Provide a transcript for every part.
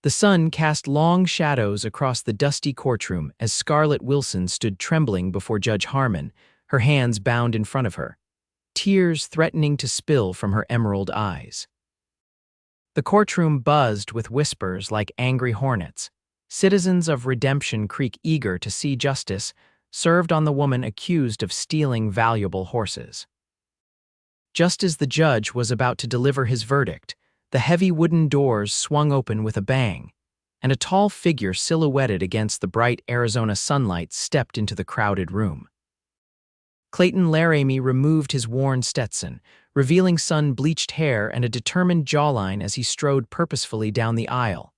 The sun cast long shadows across the dusty courtroom as Scarlett Wilson stood trembling before Judge Harmon, her hands bound in front of her, tears threatening to spill from her emerald eyes. The courtroom buzzed with whispers like angry hornets, citizens of Redemption Creek eager to see justice served on the woman accused of stealing valuable horses. Just as the judge was about to deliver his verdict, the heavy wooden doors swung open with a bang, and a tall figure silhouetted against the bright Arizona sunlight stepped into the crowded room. Clayton Laramie removed his worn Stetson, revealing sun-bleached hair and a determined jawline as he strode purposefully down the aisle.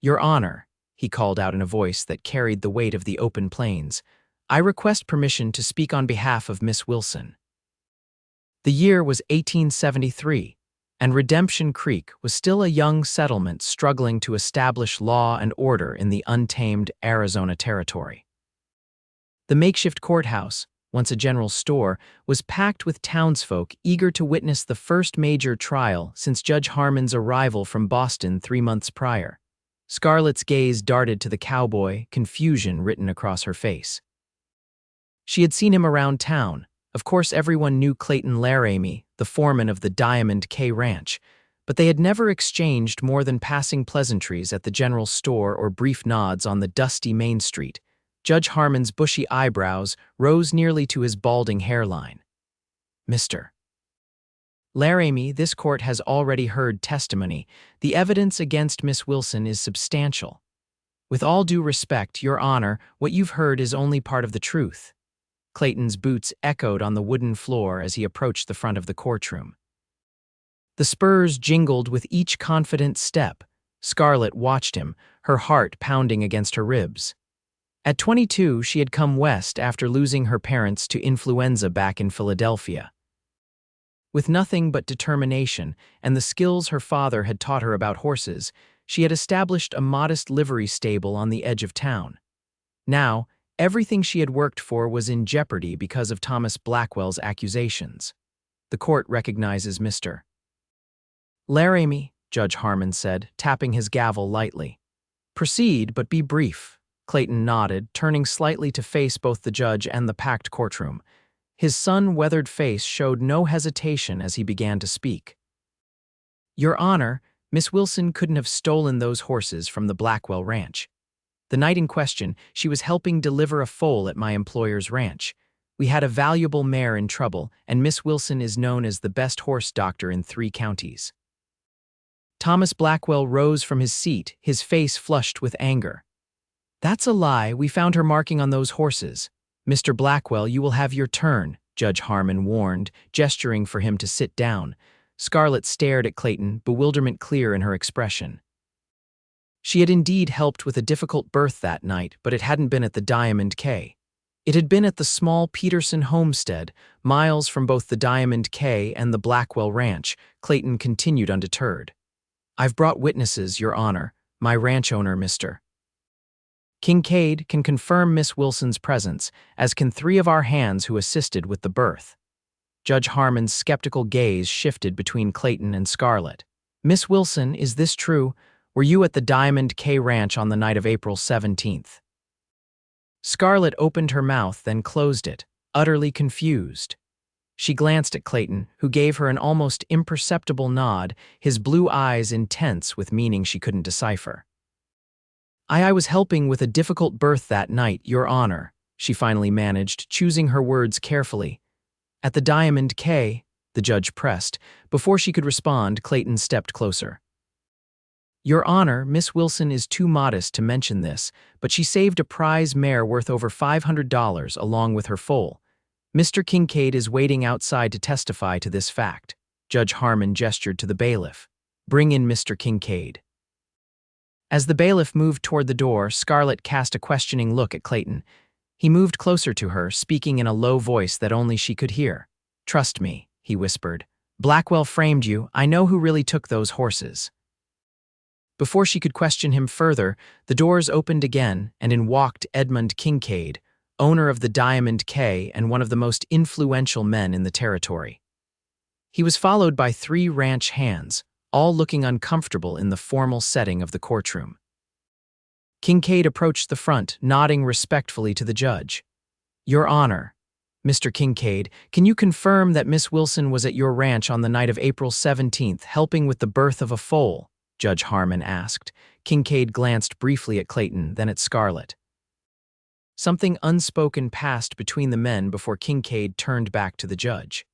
"Your Honor," he called out in a voice that carried the weight of the open plains, "I request permission to speak on behalf of Miss Wilson." The year was 1873. And Redemption Creek was still a young settlement struggling to establish law and order in the untamed Arizona territory. The makeshift courthouse, once a general store, was packed with townsfolk eager to witness the first major trial since Judge Harmon's arrival from Boston 3 months prior. Scarlett's gaze darted to the cowboy, confusion written across her face. She had seen him around town. Of course, everyone knew Clayton Laramie, the foreman of the Diamond K Ranch, but they had never exchanged more than passing pleasantries at the general store or brief nods on the dusty Main Street. Judge Harmon's bushy eyebrows rose nearly to his balding hairline. "Mr. Laramie, this court has already heard testimony. The evidence against Miss Wilson is substantial. With all due respect, Your Honor, what you've heard is only part of the truth." Clayton's boots echoed on the wooden floor as he approached the front of the courtroom. The spurs jingled with each confident step. Scarlett watched him, her heart pounding against her ribs. At 22, she had come west after losing her parents to influenza back in Philadelphia. With nothing but determination and the skills her father had taught her about horses, she had established a modest livery stable on the edge of town. Now, everything she had worked for was in jeopardy because of Thomas Blackwell's accusations. "The court recognizes Mr. Laramie," Judge Harmon said, tapping his gavel lightly. "Proceed, but be brief." Clayton nodded, turning slightly to face both the judge and the packed courtroom. His sun-weathered face showed no hesitation as he began to speak. "Your Honor, Miss Wilson couldn't have stolen those horses from the Blackwell ranch. The night in question, she was helping deliver a foal at my employer's ranch. We had a valuable mare in trouble, and Miss Wilson is known as the best horse doctor in 3 counties. Thomas Blackwell rose from his seat, his face flushed with anger. "That's a lie. We found her marking on those horses." "Mr. Blackwell, you will have your turn," Judge Harmon warned, gesturing for him to sit down. Scarlett stared at Clayton, bewilderment clear in her expression. She had indeed helped with a difficult birth that night, but it hadn't been at the Diamond K. It had been at the small Peterson homestead, miles from both the Diamond K and the Blackwell ranch. Clayton continued undeterred. "I've brought witnesses, Your Honor. My ranch owner, Mr. Kincaid, can confirm Miss Wilson's presence, as can 3 of our hands who assisted with the birth." Judge Harmon's skeptical gaze shifted between Clayton and Scarlett. "Miss Wilson, is this true? Were you at the Diamond K Ranch on the night of April 17th? Scarlett opened her mouth, then closed it, utterly confused. She glanced at Clayton, who gave her an almost imperceptible nod, his blue eyes intense with meaning she couldn't decipher. I was helping with a difficult birth that night, Your Honor," she finally managed, choosing her words carefully. "At the Diamond K," the judge pressed. Before she could respond, Clayton stepped closer. "Your Honor, Miss Wilson is too modest to mention this, but she saved a prize mare worth over $500 along with her foal. Mr. Kincaid is waiting outside to testify to this fact." Judge Harmon gestured to the bailiff. "Bring in Mr. Kincaid." As the bailiff moved toward the door, Scarlett cast a questioning look at Clayton. He moved closer to her, speaking in a low voice that only she could hear. "Trust me," he whispered. "Blackwell framed you. I know who really took those horses." Before she could question him further, the doors opened again, and in walked Edmund Kincaid, owner of the Diamond K and one of the most influential men in the territory. He was followed by 3 ranch hands, all looking uncomfortable in the formal setting of the courtroom. Kincaid approached the front, nodding respectfully to the judge. "Your Honor, Mr. Kincaid, can you confirm that Miss Wilson was at your ranch on the night of April 17th, helping with the birth of a foal?" Judge Harmon asked. Kincaid glanced briefly at Clayton, then at Scarlett. Something unspoken passed between the men before Kincaid turned back to the judge.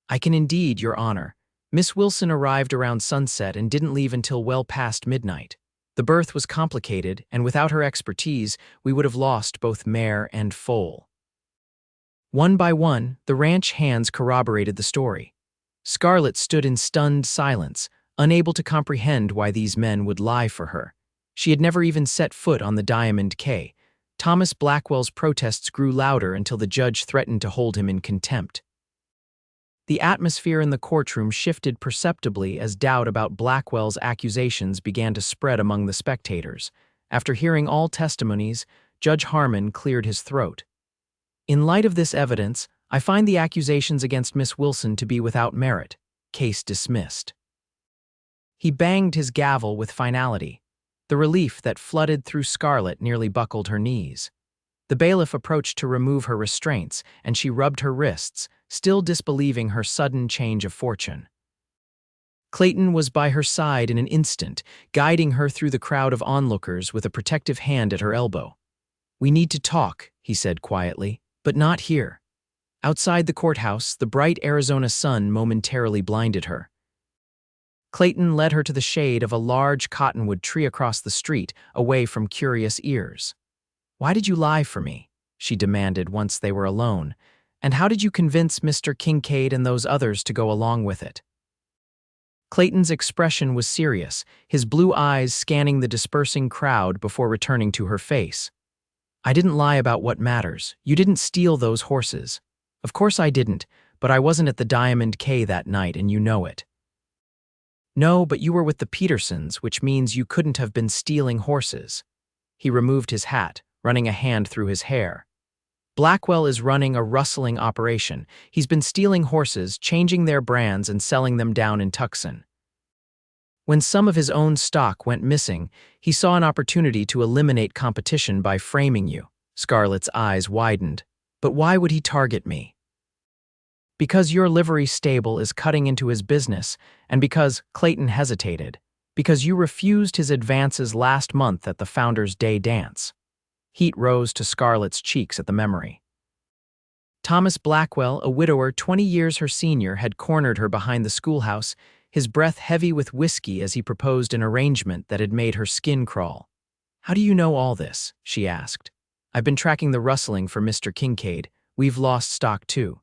"I can indeed, Your Honor. Miss Wilson arrived around sunset and didn't leave until well past midnight. The birth was complicated, and without her expertise, we would have lost both mare and foal." One by one, the ranch hands corroborated the story. Scarlett stood in stunned silence, unable to comprehend why these men would lie for her. She had never even set foot on the Diamond K. Thomas Blackwell's protests grew louder until the judge threatened to hold him in contempt. The atmosphere in the courtroom shifted perceptibly as doubt about Blackwell's accusations began to spread among the spectators. After hearing all testimonies, Judge Harmon cleared his throat. "In light of this evidence, I find the accusations against Miss Wilson to be without merit. Case dismissed." He banged his gavel with finality. The relief that flooded through Scarlett nearly buckled her knees. The bailiff approached to remove her restraints, and she rubbed her wrists, still disbelieving her sudden change of fortune. Clayton was by her side in an instant, guiding her through the crowd of onlookers with a protective hand at her elbow. "We need to talk," he said quietly, "but not here." Outside the courthouse, the bright Arizona sun momentarily blinded her. Clayton led her to the shade of a large cottonwood tree across the street, away from curious ears. "Why did you lie for me?" she demanded once they were alone. "And how did you convince Mr. Kincaid and those others to go along with it?" Clayton's expression was serious, his blue eyes scanning the dispersing crowd before returning to her face. "I didn't lie about what matters. You didn't steal those horses." "Of course I didn't, but I wasn't at the Diamond K that night and you know it." "No, but you were with the Petersons, which means you couldn't have been stealing horses." He removed his hat, running a hand through his hair. "Blackwell is running a rustling operation. He's been stealing horses, changing their brands and selling them down in Tucson. When some of his own stock went missing, he saw an opportunity to eliminate competition by framing you." Scarlett's eyes widened. "But why would he target me?" "Because your livery stable is cutting into his business, and because," Clayton hesitated, "because you refused his advances last month at the Founders' Day dance." Heat rose to Scarlett's cheeks at the memory. Thomas Blackwell, a widower 20 years her senior, had cornered her behind the schoolhouse, his breath heavy with whiskey as he proposed an arrangement that had made her skin crawl. "How do you know all this?" she asked. "I've been tracking the rustling for Mr. Kincaid. We've lost stock too."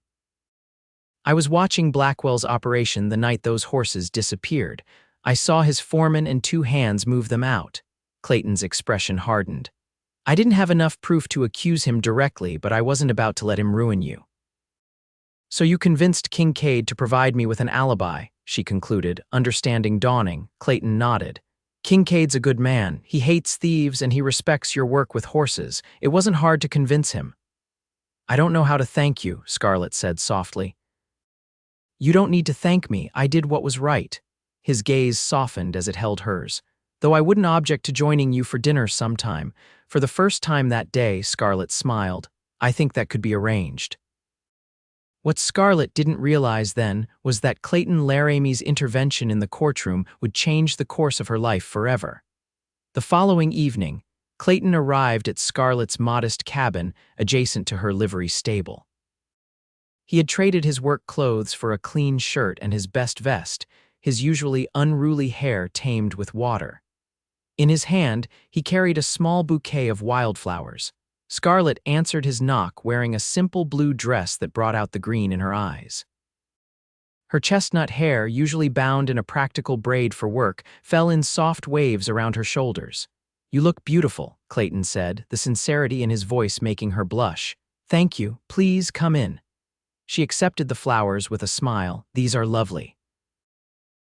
"I was watching Blackwell's operation the night those horses disappeared. I saw his foreman and 2 hands move them out." Clayton's expression hardened. "I didn't have enough proof to accuse him directly, but I wasn't about to let him ruin you." "So you convinced Kincaid to provide me with an alibi," she concluded, understanding dawning. Clayton nodded. "Kincaid's a good man. He hates thieves and he respects your work with horses. It wasn't hard to convince him." "I don't know how to thank you," Scarlett said softly. "You don't need to thank me. I did what was right." His gaze softened as it held hers. "Though I wouldn't object to joining you for dinner sometime." For the first time that day, Scarlett smiled. "I think that could be arranged." What Scarlett didn't realize then was that Clayton Laramie's intervention in the courtroom would change the course of her life forever. The following evening, Clayton arrived at Scarlett's modest cabin adjacent to her livery stable. He had traded his work clothes for a clean shirt and his best vest, his usually unruly hair tamed with water. In his hand, he carried a small bouquet of wildflowers. Scarlett answered his knock wearing a simple blue dress that brought out the green in her eyes. Her chestnut hair, usually bound in a practical braid for work, fell in soft waves around her shoulders. "You look beautiful," Clayton said, the sincerity in his voice making her blush. "Thank you. Please come in." She accepted the flowers with a smile. "These are lovely."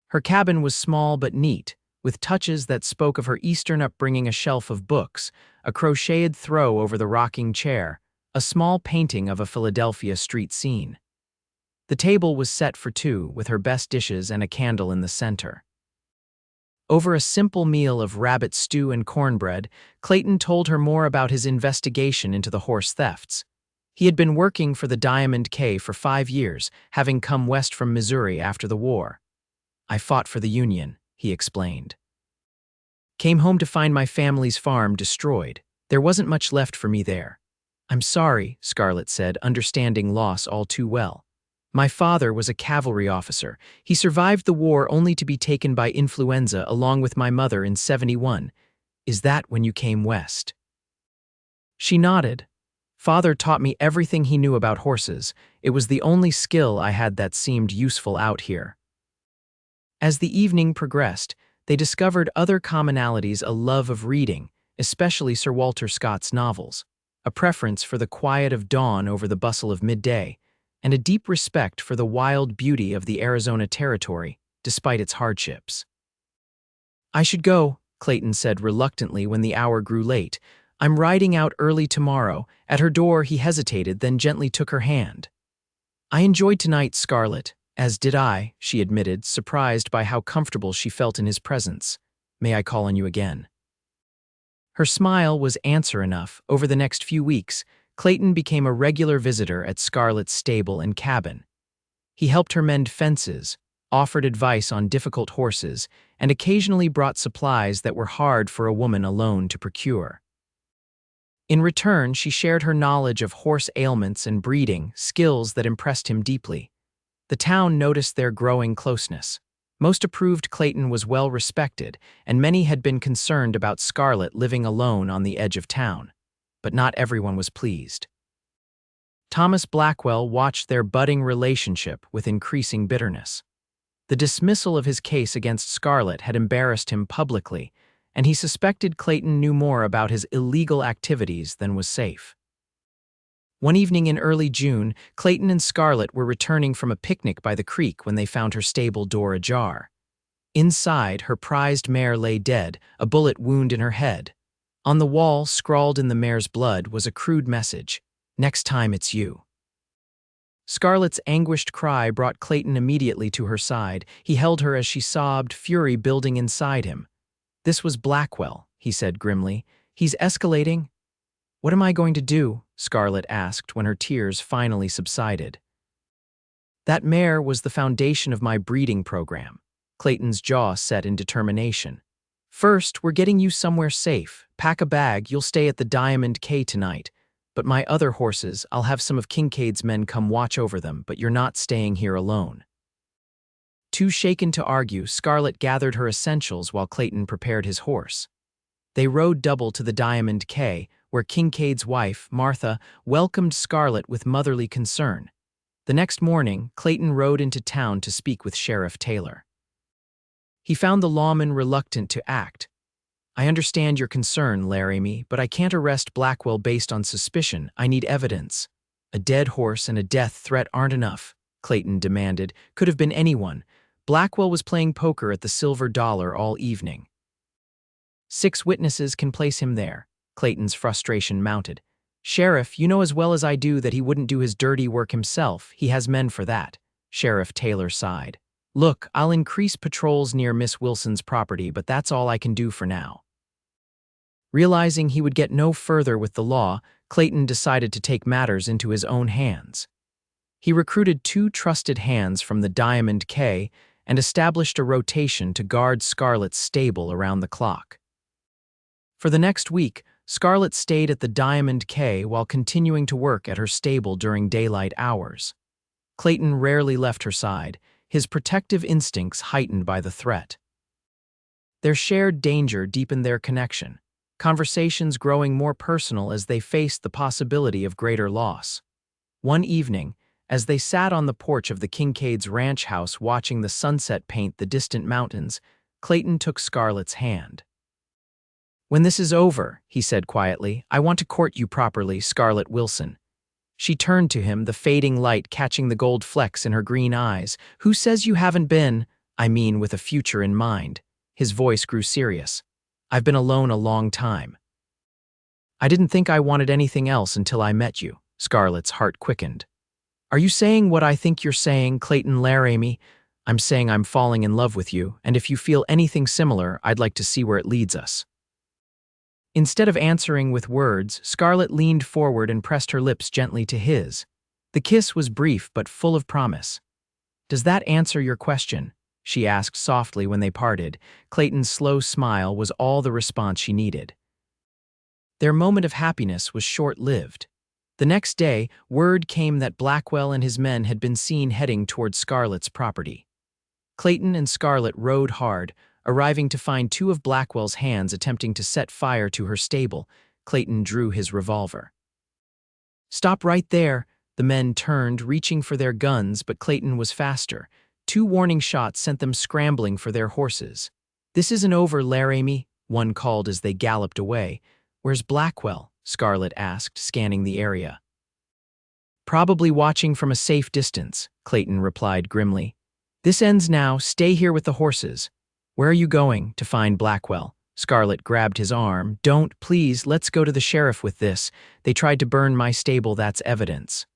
Her cabin was small but neat, with touches that spoke of her Eastern upbringing: a shelf of books, a crocheted throw over the rocking chair, a small painting of a Philadelphia street scene. The table was set for 2, with her best dishes and a candle in the center. Over a simple meal of rabbit stew and cornbread, Clayton told her more about his investigation into the horse thefts. He had been working for the Diamond K for 5 years, having come west from Missouri after the war. "I fought for the Union," he explained. "Came home to find my family's farm destroyed. There wasn't much left for me there." "I'm sorry," Scarlett said, understanding loss all too well. "My father was a cavalry officer. He survived the war only to be taken by influenza along with my mother in '71. Is that when you came west?" She nodded. "Father taught me everything he knew about horses. It was the only skill I had that seemed useful out here." As the evening progressed, they discovered other commonalities: a love of reading, especially Sir Walter Scott's novels, a preference for the quiet of dawn over the bustle of midday, and a deep respect for the wild beauty of the Arizona Territory, despite its hardships. "I should go," Clayton said reluctantly when the hour grew late. "I'm riding out early tomorrow." At her door, he hesitated, then gently took her hand. "I enjoyed tonight, Scarlett." "As did I," she admitted, surprised by how comfortable she felt in his presence. "May I call on you again?" Her smile was answer enough. Over the next few weeks, Clayton became a regular visitor at Scarlett's stable and cabin. He helped her mend fences, offered advice on difficult horses, and occasionally brought supplies that were hard for a woman alone to procure. In return, she shared her knowledge of horse ailments and breeding, skills that impressed him deeply. The town noticed their growing closeness. Most approved Clayton was well respected, and many had been concerned about Scarlett living alone on the edge of town. But not everyone was pleased. Thomas Blackwell watched their budding relationship with increasing bitterness. The dismissal of his case against Scarlett had embarrassed him publicly, and he suspected Clayton knew more about his illegal activities than was safe. One evening in early June, Clayton and Scarlett were returning from a picnic by the creek when they found her stable door ajar. Inside, her prized mare lay dead, a bullet wound in her head. On the wall, scrawled in the mare's blood, was a crude message: "Next time it's you." Scarlett's anguished cry brought Clayton immediately to her side. He held her as she sobbed, fury building inside him. "This was Blackwell," he said grimly. "He's escalating." "What am I going to do?" Scarlett asked when her tears finally subsided. "That mare was the foundation of my breeding program." Clayton's jaw set in determination. "First, we're getting you somewhere safe. Pack a bag, you'll stay at the Diamond K tonight. But my other horses, I'll have some of Kincaid's men come watch over them, but you're not staying here alone." Too shaken to argue, Scarlett gathered her essentials while Clayton prepared his horse. They rode double to the Diamond K, where Kincaid's wife, Martha, welcomed Scarlett with motherly concern. The next morning, Clayton rode into town to speak with Sheriff Taylor. He found the lawman reluctant to act. "I understand your concern, Laramie, but I can't arrest Blackwell based on suspicion. I need evidence." "A dead horse and a death threat aren't enough," Clayton demanded. "Could have been anyone. Blackwell was playing poker at the Silver Dollar all evening." "6 witnesses can place him there." Clayton's frustration mounted. "Sheriff, you know as well as I do that he wouldn't do his dirty work himself. He has men for that." Sheriff Taylor sighed. "Look, I'll increase patrols near Miss Wilson's property, but that's all I can do for now." Realizing he would get no further with the law, Clayton decided to take matters into his own hands. He recruited 2 trusted hands from the Diamond K and established a rotation to guard Scarlett's stable around the clock. For the next week, Scarlett stayed at the Diamond K while continuing to work at her stable during daylight hours. Clayton rarely left her side, his protective instincts heightened by the threat. Their shared danger deepened their connection, conversations growing more personal as they faced the possibility of greater loss. One evening, as they sat on the porch of the Kincaids' ranch house watching the sunset paint the distant mountains, Clayton took Scarlett's hand. "When this is over," he said quietly, "I want to court you properly, Scarlett Wilson." She turned to him, the fading light catching the gold flecks in her green eyes. "Who says you haven't been? I mean, with a future in mind." His voice grew serious. "I've been alone a long time. I didn't think I wanted anything else until I met you." Scarlett's heart quickened. "Are you saying what I think you're saying, Clayton Laramie?" I'm saying I'm falling in love with you, and if you feel anything similar, I'd like to see where it leads us." Instead of answering with words, Scarlett leaned forward and pressed her lips gently to his. The kiss was brief but full of promise. "Does that answer your question?" she asked softly when they parted. Clayton's slow smile was all the response she needed. Their moment of happiness was short-lived. The next day, word came that Blackwell and his men had been seen heading toward Scarlett's property. Clayton and Scarlett rode hard, arriving to find two of Blackwell's hands attempting to set fire to her stable. Clayton drew his revolver. "Stop right there!" The men turned, reaching for their guns, but Clayton was faster. Two warning shots sent them scrambling for their horses. "This isn't over, Laramie," one called as they galloped away. "Where's Blackwell?" Scarlett asked, scanning the area. "Probably watching from a safe distance," Clayton replied grimly. "This ends now. Stay here with the horses." "Where are you going?" "To find Blackwell." Scarlett grabbed his arm. "Don't, please, let's go to the sheriff with this. They tried to burn my stable, that's evidence."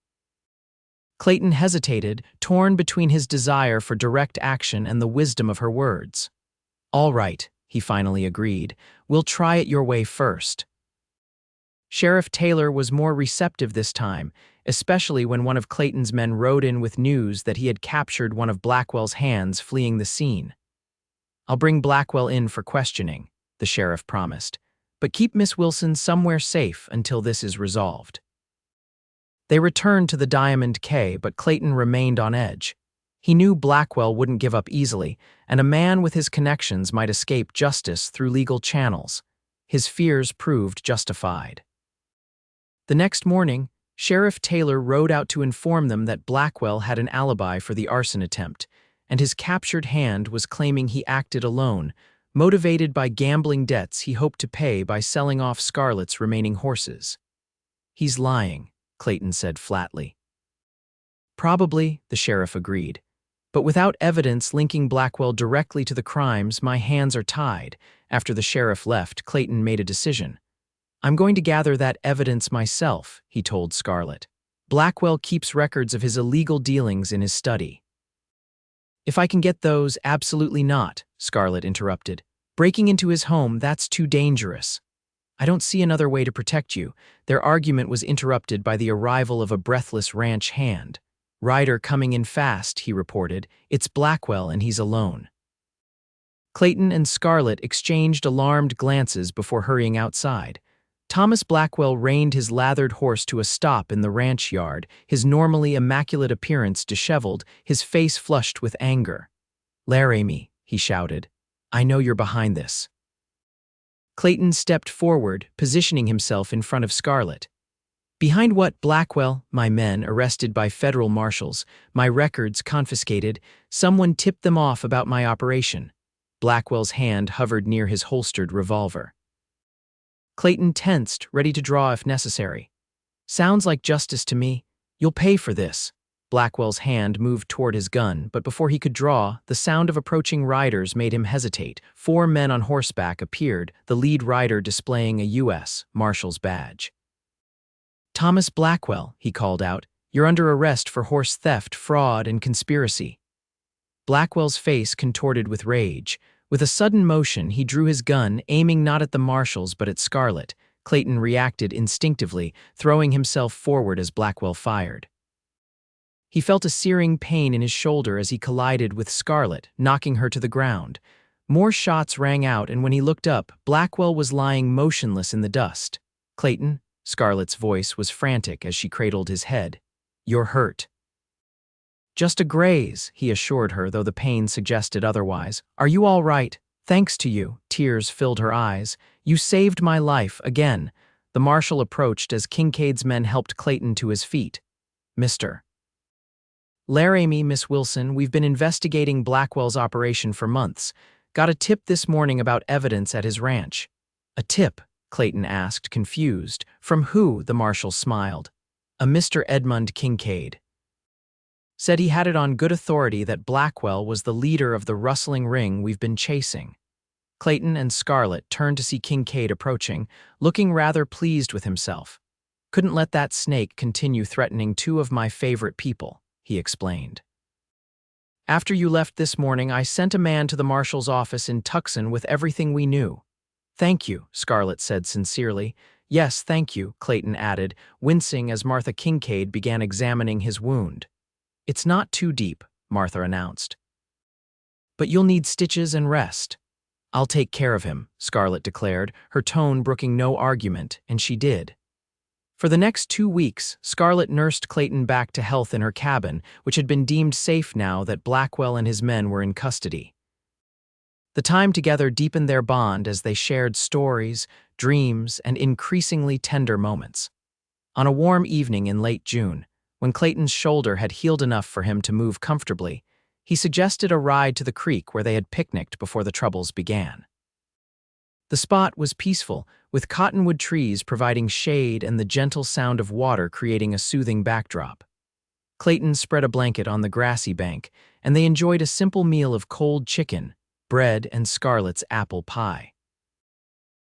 Clayton hesitated, torn between his desire for direct action and the wisdom of her words. "All right," he finally agreed. "We'll try it your way first." Sheriff Taylor was more receptive this time, especially when one of Clayton's men rode in with news that he had captured one of Blackwell's hands fleeing the scene. "I'll bring Blackwell in for questioning," the sheriff promised, "but keep Miss Wilson somewhere safe until this is resolved." They returned to the Diamond K, but Clayton remained on edge. He knew Blackwell wouldn't give up easily, and a man with his connections might escape justice through legal channels. His fears proved justified. The next morning, Sheriff Taylor rode out to inform them that Blackwell had an alibi for the arson attempt, and his captured hand was claiming he acted alone, motivated by gambling debts he hoped to pay by selling off Scarlett's remaining horses. "He's lying," Clayton said flatly. "Probably," the sheriff agreed. "But without evidence linking Blackwell directly to the crimes, my hands are tied." After the sheriff left, Clayton made a decision. "I'm going to gather that evidence myself," he told Scarlett. "Blackwell keeps records of his illegal dealings in his study." "If I can get those, absolutely not," Scarlett interrupted. "Breaking into his home, that's too dangerous." "I don't see another way to protect you." Their argument was interrupted by the arrival of a breathless ranch hand. "Rider coming in fast," he reported. "It's Blackwell and he's alone." Clayton and Scarlett exchanged alarmed glances before hurrying outside. Thomas Blackwell reined his lathered horse to a stop in the ranch yard, his normally immaculate appearance disheveled, his face flushed with anger. "Laramie," he shouted, "I know you're behind this." Clayton stepped forward, positioning himself in front of Scarlett. "Behind what, Blackwell?" "My men arrested by federal marshals, my records confiscated. Someone tipped them off about my operation." Blackwell's hand hovered near his holstered revolver. Clayton tensed, ready to draw if necessary. "Sounds like justice to me. You'll pay for this." Blackwell's hand moved toward his gun, but before he could draw, the sound of approaching riders made him hesitate. 4 men on horseback appeared, the lead rider displaying a U.S. Marshal's badge. "Thomas Blackwell," he called out, "you're under arrest for horse theft, fraud, and conspiracy." Blackwell's face contorted with rage. With a sudden motion, he drew his gun, aiming not at the marshals but at Scarlett. Clayton reacted instinctively, throwing himself forward as Blackwell fired. He felt a searing pain in his shoulder as he collided with Scarlett, knocking her to the ground. More shots rang out, and when he looked up, Blackwell was lying motionless in the dust. "Clayton," Scarlett's voice was frantic as she cradled his head. "You're hurt." "Just a graze," he assured her, though the pain suggested otherwise. "Are you all right?" "Thanks to you." Tears filled her eyes. "You saved my life, again." The marshal approached as Kincaid's men helped Clayton to his feet. "Mr. Laramie, Miss Wilson, we've been investigating Blackwell's operation for months. Got a tip this morning about evidence at his ranch." "A tip?" Clayton asked, confused. "From who?" The marshal smiled. "A Mr. Edmund Kincaid. Said he had it on good authority that Blackwell was the leader of the rustling ring we've been chasing." Clayton and Scarlett turned to see Kincaid approaching, looking rather pleased with himself. "Couldn't let that snake continue threatening 2 of my favorite people," he explained. After you left this morning, I sent a man to the marshal's office in Tucson with everything we knew. Thank you, Scarlett said sincerely. Yes, thank you, Clayton added, wincing as Martha Kincaid began examining his wound. It's not too deep, Martha announced. But you'll need stitches and rest. I'll take care of him, Scarlett declared, her tone brooking no argument, and she did. For the next 2 weeks, Scarlett nursed Clayton back to health in her cabin, which had been deemed safe now that Blackwell and his men were in custody. The time together deepened their bond as they shared stories, dreams, and increasingly tender moments. On a warm evening in late June, when Clayton's shoulder had healed enough for him to move comfortably, he suggested a ride to the creek where they had picnicked before the troubles began. The spot was peaceful, with cottonwood trees providing shade and the gentle sound of water creating a soothing backdrop. Clayton spread a blanket on the grassy bank, and they enjoyed a simple meal of cold chicken, bread, and Scarlett's apple pie.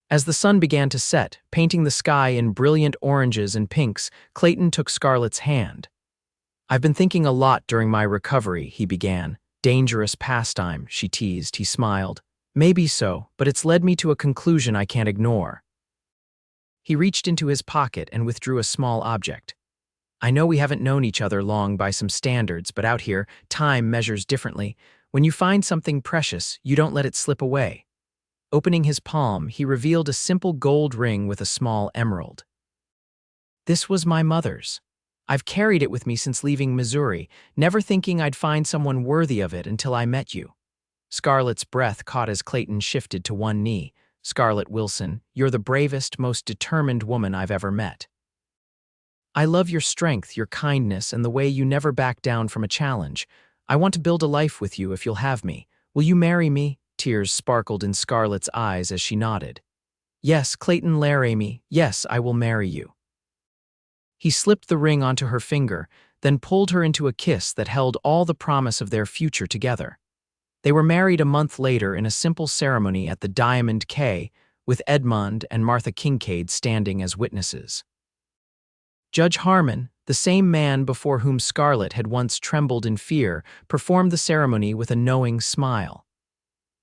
As the sun began to set, painting the sky in brilliant oranges and pinks, Clayton took Scarlett's hand. I've been thinking a lot during my recovery, he began. Dangerous pastime, she teased. He smiled. Maybe so, but it's led me to a conclusion I can't ignore. He reached into his pocket and withdrew a small object. I know we haven't known each other long by some standards, but out here, time measures differently. When you find something precious, you don't let it slip away. Opening his palm, he revealed a simple gold ring with a small emerald. This was my mother's. I've carried it with me since leaving Missouri, never thinking I'd find someone worthy of it until I met you. Scarlett's breath caught as Clayton shifted to one knee. Scarlett Wilson, you're the bravest, most determined woman I've ever met. I love your strength, your kindness, and the way you never back down from a challenge. I want to build a life with you if you'll have me. Will you marry me? Tears sparkled in Scarlett's eyes as she nodded. Yes, Clayton Laramie, yes, I will marry you. He slipped the ring onto her finger, then pulled her into a kiss that held all the promise of their future together. They were married a month later in a simple ceremony at the Diamond K, with Edmund and Martha Kincaid standing as witnesses. Judge Harmon, the same man before whom Scarlett had once trembled in fear, performed the ceremony with a knowing smile.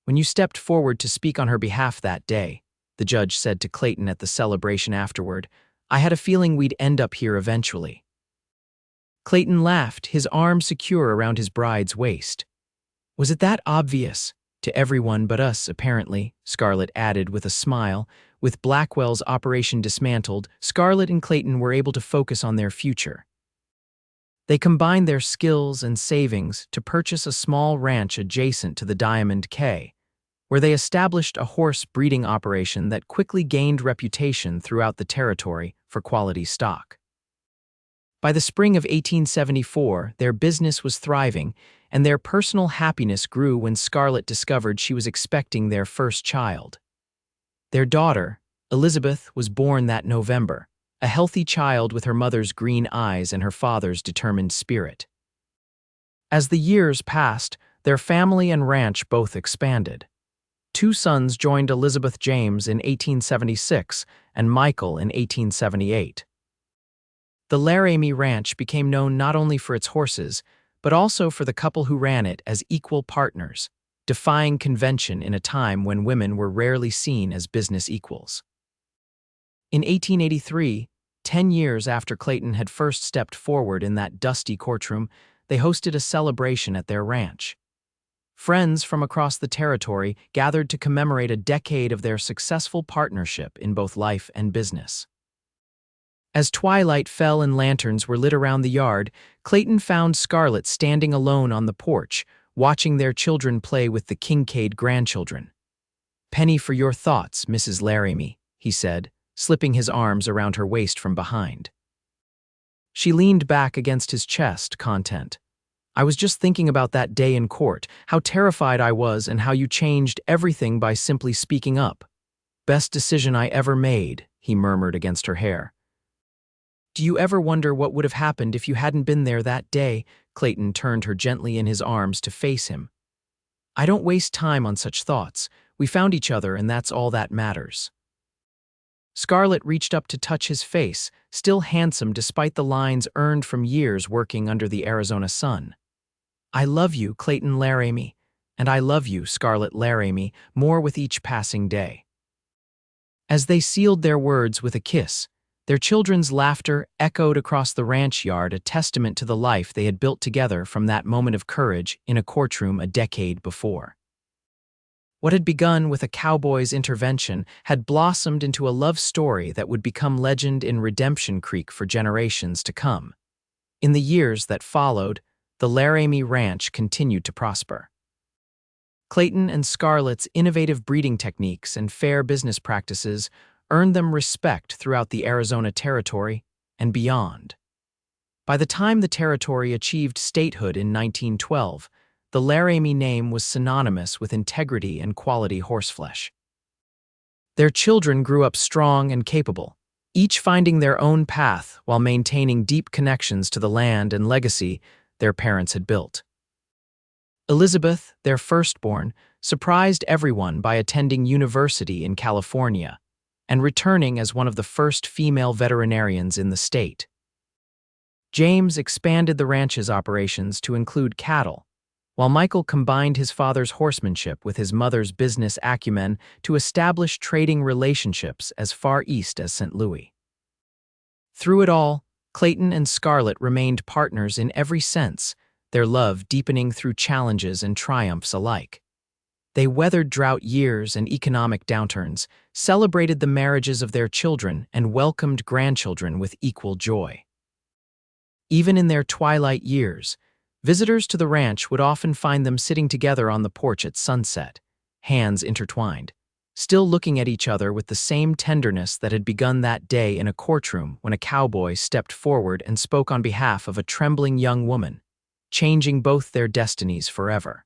When you stepped forward to speak on her behalf that day, the judge said to Clayton at the celebration afterward, I had a feeling we'd end up here eventually. Clayton laughed, his arm secure around his bride's waist. Was it that obvious? To everyone but us, apparently, Scarlett added with a smile. With Blackwell's operation dismantled, Scarlett and Clayton were able to focus on their future. They combined their skills and savings to purchase a small ranch adjacent to the Diamond K, where they established a horse breeding operation that quickly gained reputation throughout the territory for quality stock. By the spring of 1874, their business was thriving, and their personal happiness grew when Scarlett discovered she was expecting their first child. Their daughter, Elizabeth, was born that November, a healthy child with her mother's green eyes and her father's determined spirit. As the years passed, their family and ranch both expanded. 2 sons joined Elizabeth James in 1876 and Michael in 1878. The Laramie Ranch became known not only for its horses, but also for the couple who ran it as equal partners, defying convention in a time when women were rarely seen as business equals. In 1883, 10 years after Clayton had first stepped forward in that dusty courtroom, they hosted a celebration at their ranch. Friends from across the territory gathered to commemorate a decade of their successful partnership in both life and business. As twilight fell and lanterns were lit around the yard, Clayton found Scarlett standing alone on the porch, watching their children play with the Kincaid grandchildren. "Penny for your thoughts, Mrs. Laramie," he said, slipping his arms around her waist from behind. She leaned back against his chest, content. "I was just thinking about that day in court, how terrified I was and how you changed everything by simply speaking up. Best decision I ever made," he murmured against her hair. "Do you ever wonder what would have happened if you hadn't been there that day?" Clayton turned her gently in his arms to face him. "I don't waste time on such thoughts. We found each other and that's all that matters." Scarlett reached up to touch his face, still handsome despite the lines earned from years working under the Arizona sun. I love you, Clayton Laramie, and I love you, Scarlett Laramie, more with each passing day. As they sealed their words with a kiss, their children's laughter echoed across the ranch yard, a testament to the life they had built together from that moment of courage in a courtroom a decade before. What had begun with a cowboy's intervention had blossomed into a love story that would become legend in Redemption Creek for generations to come. In the years that followed, the Laramie Ranch continued to prosper. Clayton and Scarlett's innovative breeding techniques and fair business practices earned them respect throughout the Arizona Territory and beyond. By the time the territory achieved statehood in 1912, the Laramie name was synonymous with integrity and quality horseflesh. Their children grew up strong and capable, each finding their own path while maintaining deep connections to the land and legacy their parents had built. Elizabeth, their firstborn, surprised everyone by attending university in California and returning as one of the first female veterinarians in the state. James expanded the ranch's operations to include cattle, while Michael combined his father's horsemanship with his mother's business acumen to establish trading relationships as far east as St. Louis. Through it all, Clayton and Scarlett remained partners in every sense, their love deepening through challenges and triumphs alike. They weathered drought years and economic downturns, celebrated the marriages of their children, and welcomed grandchildren with equal joy. Even in their twilight years, visitors to the ranch would often find them sitting together on the porch at sunset, hands intertwined, still looking at each other with the same tenderness that had begun that day in a courtroom when a cowboy stepped forward and spoke on behalf of a trembling young woman, changing both their destinies forever.